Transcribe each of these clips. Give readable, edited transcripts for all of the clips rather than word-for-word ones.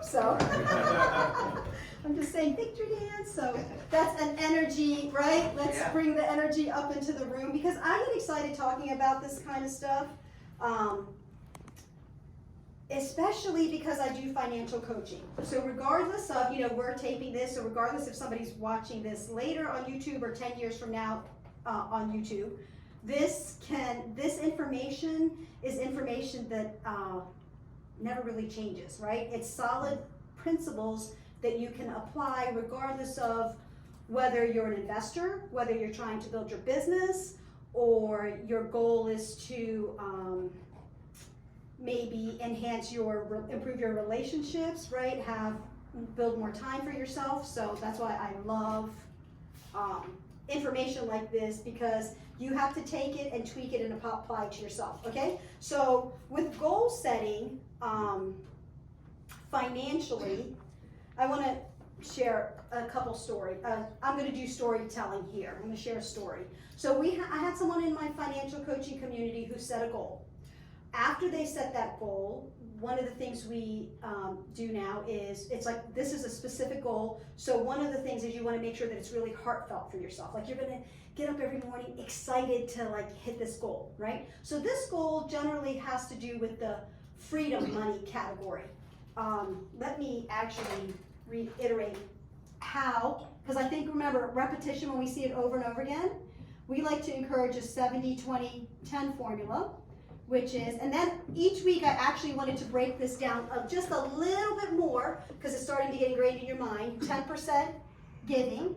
So I'm just saying victory dance. So that's an energy, right? Let's bring the energy up into the room, because I get excited talking about this kind of stuff. Especially because I do financial coaching. So regardless of, we're taping this, so regardless if somebody's watching this later on YouTube or 10 years from now on YouTube, this information is information that never really changes, right? It's solid principles that you can apply regardless of whether you're an investor, whether you're trying to build your business, or your goal is to maybe improve your relationships, right? Build more time for yourself. So that's why I love information like this, because you have to take it and tweak it and apply it to yourself, okay? So with goal setting, financially, I want to share a couple stories. I'm going to do storytelling here. I'm going to share a story. So I had someone in my financial coaching community who set a goal. After they set that goal, one of the things we do now is, it's like, this is a specific goal. So one of the things is you want to make sure that it's really heartfelt for yourself. Like, you're going to get up every morning excited to hit this goal, right? So this goal generally has to do with the freedom money category. Let me actually reiterate how, because I think, remember, repetition, when we see it over and over again, we like to encourage a 70-20-10 formula, which is, and then each week I actually wanted to break this down just a little bit more, because it's starting to get ingrained in your mind. 10% giving,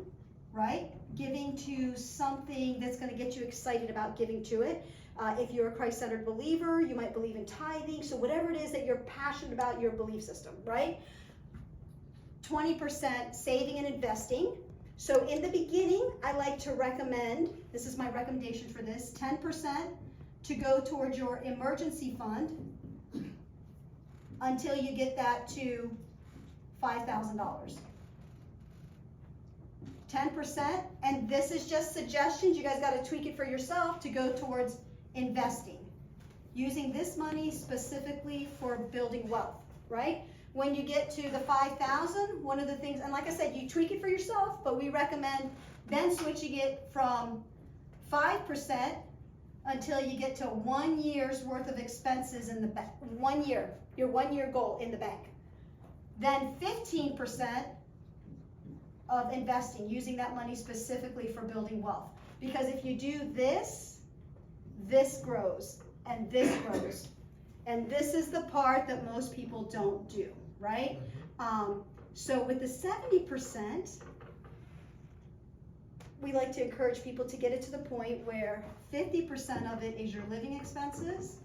right? Giving to something that's going to get you excited about giving to it. If you're a Christ-centered believer, you might believe in tithing. So whatever it is that you're passionate about, your belief system, right? 20% saving and investing. So in the beginning, I like to recommend, this is my recommendation for this, 10% to go towards your emergency fund until you get that to $5,000. 10%, and this is just suggestions, you guys got to tweak it for yourself, to go towards investing, using this money specifically for building wealth, right? When you get to the 5,000, one of the things, and like I said, you tweak it for yourself, but we recommend then switching it from 5% until you get to 1 year's worth of expenses in the bank. 1 year, your 1 year goal in the bank. Then 15% of investing, using that money specifically for building wealth. Because if you do this, this grows, and this grows. And this is the part that most people don't do, right? So with the 70%, we like to encourage people to get it to the point where 50% of it is your living expenses.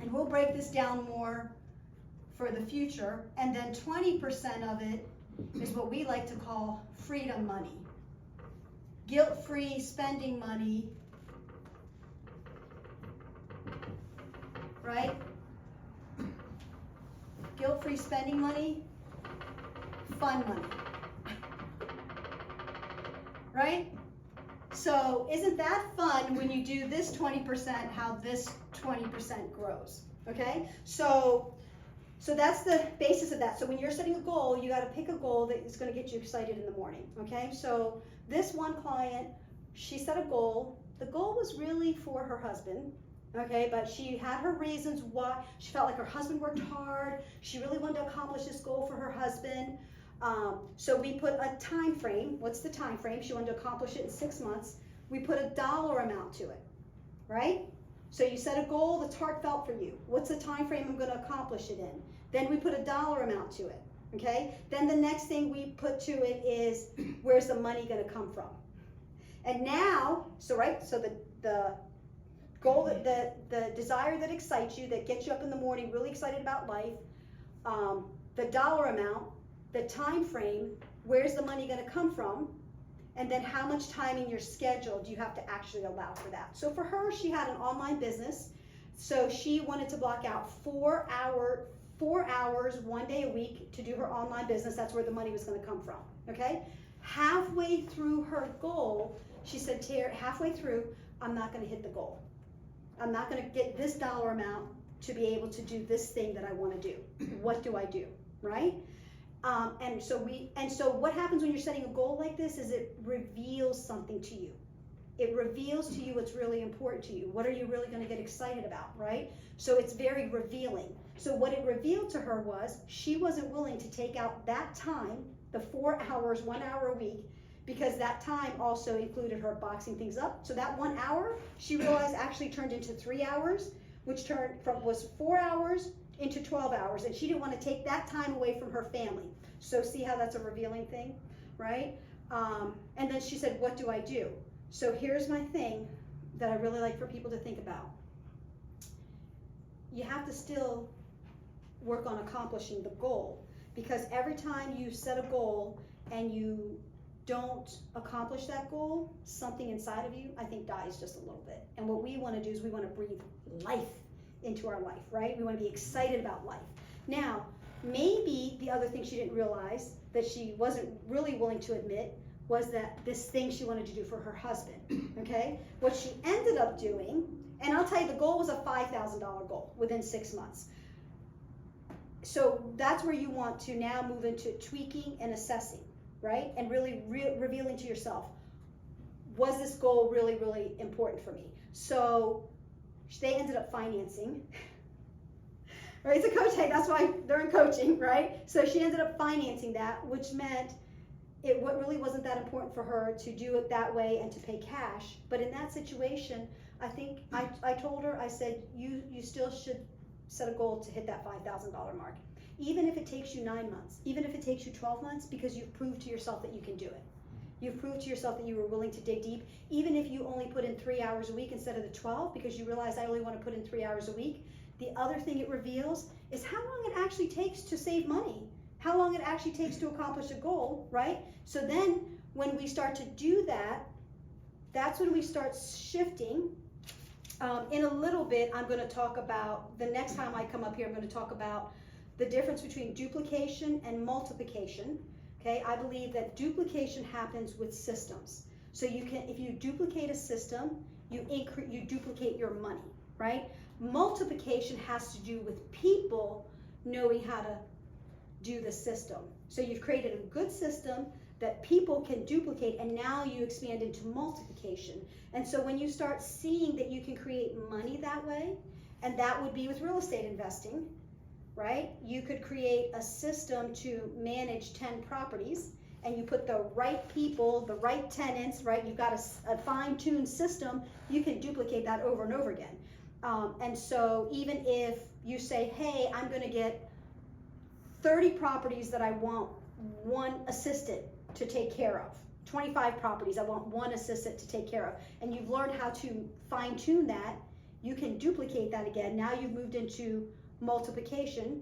And we'll break this down more for the future. And then 20% of it is what we like to call freedom money. Guilt-free spending money, right? Guilt-free spending money, fun money. Right? So isn't that fun when you do this 20%, how this 20% grows, okay? So that's the basis of that. So when you're setting a goal, you got to pick a goal that is going to get you excited in the morning, okay? So this one client, she set a goal. The goal was really for her husband, okay? But she had her reasons why. She felt like her husband worked hard. She really wanted to accomplish this goal for her husband. So we put a time frame. What's the time frame? She wanted to accomplish it in 6 months. We put a dollar amount to it, right? So you set a goal that's heartfelt for you. What's the time frame I'm going to accomplish it in? Then we put a dollar amount to it, okay? Then the next thing we put to it is, where's the money going to come from? And now, so the goal, the desire that excites you, that gets you up in the morning really excited about life, the dollar amount, the time frame, where's the money going to come from, and then how much time in your schedule do you have to actually allow for that. So for her, she had an online business, so she wanted to block out 4 hours 1 day a week to do her online business. That's where the money was going to come from, okay? Halfway through her goal, she said, halfway through, I'm not going to hit the goal. I'm not going to get this dollar amount to be able to do this thing that I want to do. What do I do, right? And so what happens when you're setting a goal like this is it reveals something to you. It reveals to you what's really important to you. What are you really going to get excited about, right? So it's very revealing. So what it revealed to her was she wasn't willing to take out that time, the 4 hours, 1 hour a week, because that time also included her boxing things up. So that 1 hour, she realized actually turned into 3 hours, which was 4 hours into 12 hours, and she didn't want to take that time away from her family. So see how that's a revealing thing, right? And then she said, what do I do? So here's my thing that I really like for people to think about. You have to still work on accomplishing the goal, because every time you set a goal and you don't accomplish that goal, something inside of you, I think, dies just a little bit. And what we want to do is we want to breathe life into our life, right? We want to be excited about life. Now, maybe the other thing she didn't realize that she wasn't really willing to admit was that this thing she wanted to do for her husband, okay? What she ended up doing, and I'll tell you, the goal was a $5,000 goal within 6 months. So that's where you want to now move into tweaking and assessing, right? And really revealing to yourself, was this goal really, really important for me? So they ended up financing, right? It's a coach, that's why they're in coaching, right? So she ended up financing that, which meant it really wasn't that important for her to do it that way and to pay cash. But in that situation, I think I told her, I said, you still should set a goal to hit that $5,000 mark. Even if it takes you 9 months, even if it takes you 12 months, because you've proved to yourself that you can do it. You've proved to yourself that you were willing to dig deep. Even if you only put in 3 hours a week instead of the 12, because you realize I only want to put in 3 hours a week. The other thing it reveals is how long it actually takes to save money, how long it actually takes to accomplish a goal, right? So then when we start to do that, that's when we start shifting. In a little bit, I'm going to talk about, the next time I come up here, I'm going to talk about the difference between duplication and multiplication. Okay, I believe that duplication happens with systems. So you can, if you duplicate a system, you duplicate your money, right? Multiplication has to do with people knowing how to do the system. So you've created a good system that people can duplicate, and now you expand into multiplication. And so when you start seeing that you can create money that way, and that would be with real estate investing, right? You could create a system to manage 10 properties, and you put the right people, the right tenants, right? You've got a fine-tuned system, you can duplicate that over and over again. And so even if you say, hey, I'm gonna get 30 properties that I want one assistant to take care of, 25 properties I want one assistant to take care of, and you've learned how to fine-tune that, you can duplicate that again. Now you've moved into multiplication.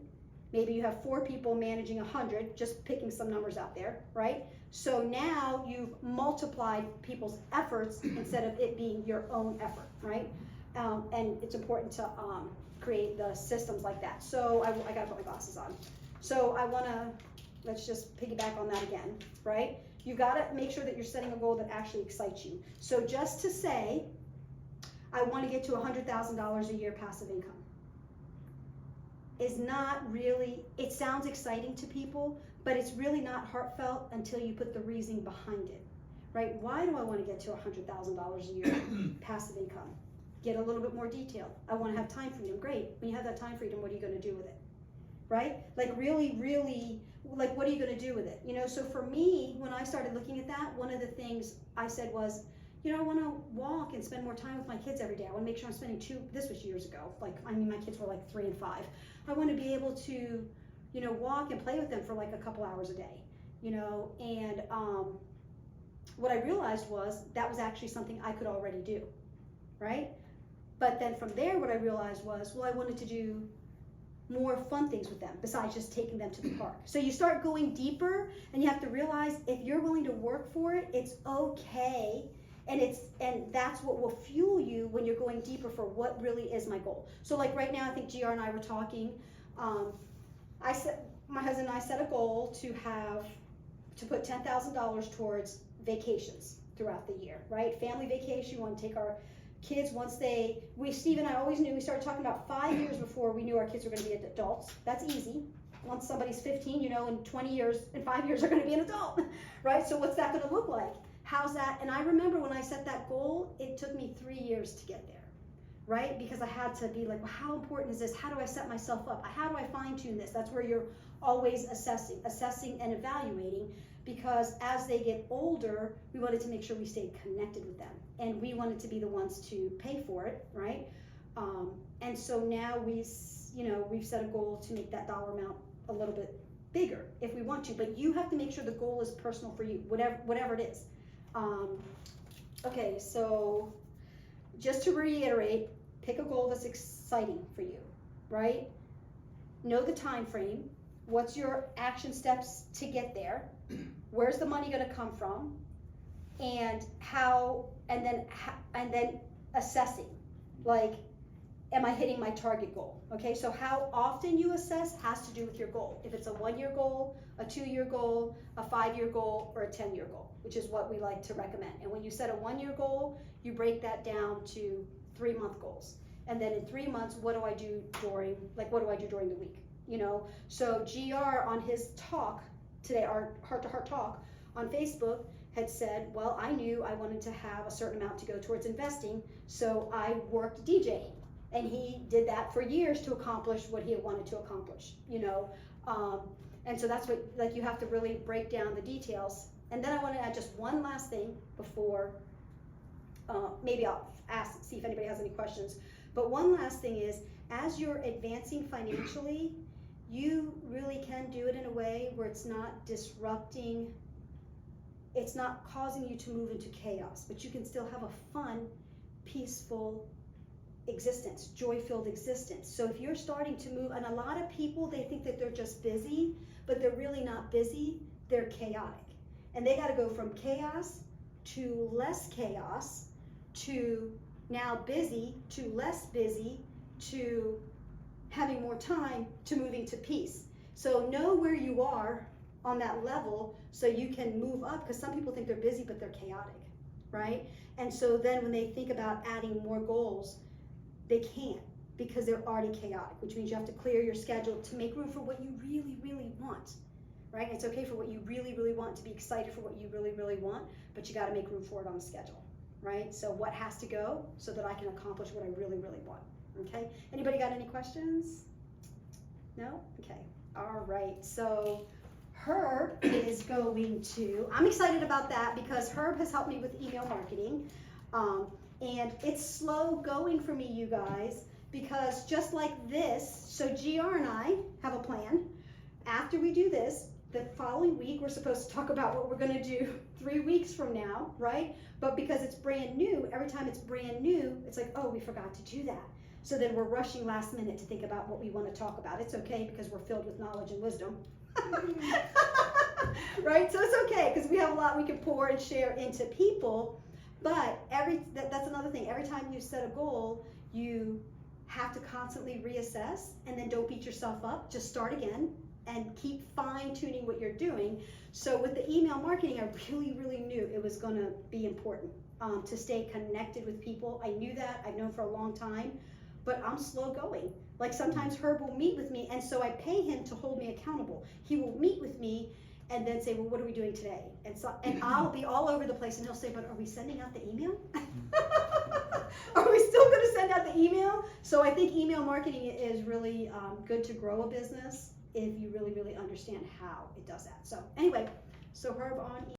Maybe you have 4 people managing 100, just picking some numbers out there, right? So now you've multiplied people's efforts instead of it being your own effort, right? And it's important to create the systems like that. So I gotta put my glasses on. So let's just piggyback on that again, right? You gotta make sure that you're setting a goal that actually excites you. So just to say, I wanna get to $100,000 a year passive income is not really, it sounds exciting to people, but it's really not heartfelt until you put the reasoning behind it, right? Why do I wanna get to $100,000 a year passive income? Get a little bit more detail. I wanna have time freedom. Great, when you have that time freedom, what are you gonna do with it? Right? Like really, really, like what are you gonna do with it? You know, so for me, when I started looking at that, one of the things I said was, you know, I wanna walk and spend more time with my kids every day. I wanna make sure I'm spending this was years ago. Like, I mean, my kids were like 3 and 5. I wanna be able to, you know, walk and play with them for like a couple hours a day, you know, and what I realized was that was actually something I could already do, right? But then from there, what I realized was, well, I wanted to do more fun things with them besides just taking them to the park. So you start going deeper, and you have to realize if you're willing to work for it, it's okay, and that's what will fuel you when you're going deeper for what really is my goal. So like right now, I think GR and I were talking. My husband and I set a goal to put $10,000 towards vacations throughout the year, right? Family vacation. We want to take our kids, Steve and I always knew, we started talking about 5 years before we knew our kids were going to be adults. That's easy. Once somebody's 15, you know, in 20 years, in 5 years, they're going to be an adult, right? So what's that going to look like? How's that? And I remember when I set that goal, it took me 3 years to get there, right? Because I had to be like, well, how important is this? How do I set myself up? How do I fine tune this? That's where you're always assessing and evaluating, because as they get older, we wanted to make sure we stayed connected with them, and we wanted to be the ones to pay for it, right? And so now we've set a goal to make that dollar amount a little bit bigger if we want to, but you have to make sure the goal is personal for you, whatever it is. Okay, so just to reiterate, pick a goal that's exciting for you, right? Know the time frame. What's your action steps to get there? Where's the money going to come from? And then assessing, like, am I hitting my target goal? Okay, so how often you assess has to do with your goal. If it's a 1-year goal, a 2-year goal, a 5-year goal, or a 10-year goal, which is what we like to recommend. And when you set a 1-year goal, you break that down to 3-month goals. And then in 3 months, what do I do during the week? You know, so GR on his talk today, our heart-to-heart talk on Facebook, had said, well, I knew I wanted to have a certain amount to go towards investing, so I worked DJing. And he did that for years to accomplish what he had wanted to accomplish, you know. And so that's what, like, you have to really break down the details. And then I want to add just one last thing before, maybe I'll see if anybody has any questions. But one last thing is, as you're advancing financially, you really can do it in a way where it's not disrupting, it's not causing you to move into chaos, but you can still have a fun, peaceful existence, joy-filled existence. So if you're starting to move, and a lot of people, they think that they're just busy, but they're really not busy, they're chaotic. And they got to go from chaos to less chaos to now busy to less busy to having more time to moving to peace. So know where you are on that level so you can move up, because some people think they're busy but they're chaotic, right? And so then when they think about adding more goals, they can't, because they're already chaotic, which means you have to clear your schedule to make room for what you really, really want, right? It's okay for what you really, really want, to be excited for what you really, really want, but you got to make room for it on the schedule, right? So what has to go so that I can accomplish what I really, really want, okay? Anybody got any questions? No? Okay. All right. So Herb is going to, I'm excited about that because Herb has helped me with email marketing. And it's slow going for me, you guys, because just like this, so GR and I have a plan. After we do this, the following week, we're supposed to talk about what we're going to do 3 weeks from now, right? But because it's brand new, every time it's brand new, it's like, oh, we forgot to do that. So then we're rushing last minute to think about what we want to talk about. It's okay because we're filled with knowledge and wisdom. Right? So it's okay because we have a lot we can pour and share into people. But that's another thing. Every time you set a goal, you have to constantly reassess, and then don't beat yourself up. Just start again and keep fine-tuning what you're doing. So with the email marketing, I really, really knew it was going to be important to stay connected with people. I knew that. I've known for a long time, but I'm slow going. Like sometimes Herb will meet with me, and so I pay him to hold me accountable. He will meet with me and then say, well, what are we doing today? And I'll be all over the place, and he'll say, but are we sending out the email? Are we still going to send out the email? So I think email marketing is really good to grow a business if you really, really understand how it does that. So anyway, so Herb on